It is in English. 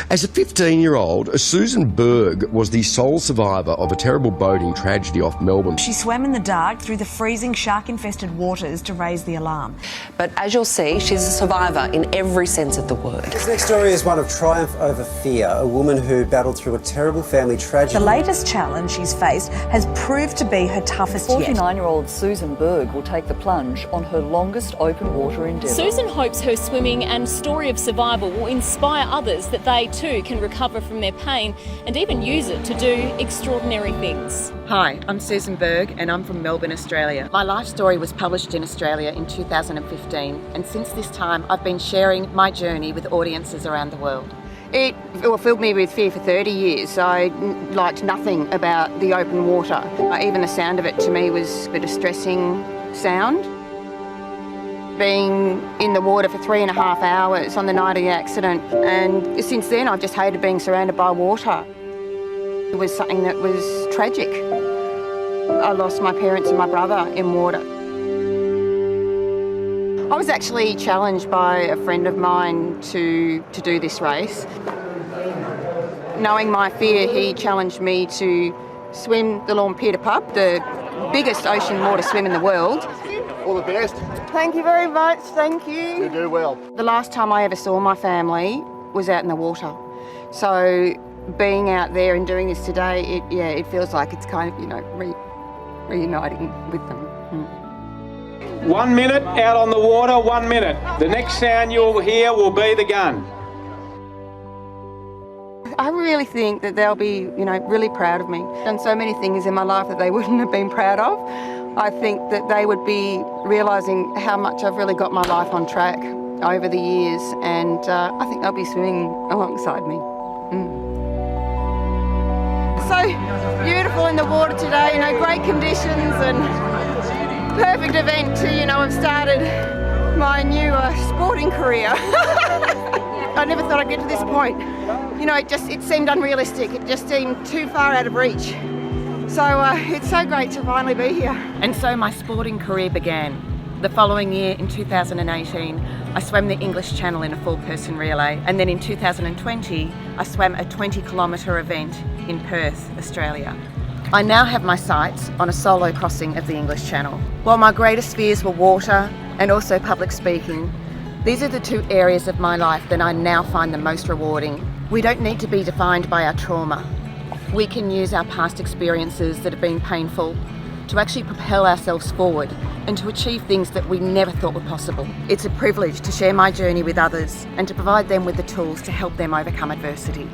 As a 15-year-old, Susan Berg was the sole survivor of a terrible boating tragedy off Melbourne. She swam in the dark through the freezing shark-infested waters to raise the alarm. But as you'll see, she's a survivor in every sense of the word. This next story is one of triumph over fear, a woman who battled through a terrible family tragedy. The latest challenge she's faced has proved to be her toughest yet. 49-year-old Susan Berg will take the plunge on her longest open water endeavour. Susan hopes her swimming and story of survival will inspire others that they too can recover from their pain and even use it to do extraordinary things. Hi, I'm Susan Berg and I'm from Melbourne, Australia. My life story was published in Australia in 2015, and since this time I've been sharing my journey with audiences around the world. It filled me with fear for 30 years. I liked nothing about the open water. Even the sound of it to me was a distressing sound. Being in the water for 3.5 hours on the night of the accident, and since then I've just hated being surrounded by water. It was something that was tragic. I lost my parents and my brother in water. I was actually challenged by a friend of mine to do this race. Knowing my fear, he challenged me to swim the Lawn Pier Pub, the biggest ocean water swim in the world. All the best. Thank you very much, thank you. You do well. The last time I ever saw my family was out in the water. So being out there and doing this today, it feels like it's kind of, reuniting with them. 1 minute out on the water, 1 minute. The next sound you'll hear will be the gun. I really think that they'll be, really proud of me. I've done so many things in my life that they wouldn't have been proud of. I think that they would be realising how much I've really got my life on track over the years, and I think they'll be swimming alongside me. So beautiful in the water today, great conditions and perfect event to, have started my new sporting career. I never thought I'd get to this point. It seemed unrealistic. It just seemed too far out of reach. So it's so great to finally be here. And so my sporting career began. The following year, in 2018, I swam the English Channel in a full-person relay. And then in 2020, I swam a 20-kilometre event in Perth, Australia. I now have my sights on a solo crossing of the English Channel. While my greatest fears were water and also public speaking, these are the two areas of my life that I now find the most rewarding. We don't need to be defined by our trauma. We can use our past experiences that have been painful to actually propel ourselves forward and to achieve things that we never thought were possible. It's a privilege to share my journey with others and to provide them with the tools to help them overcome adversity.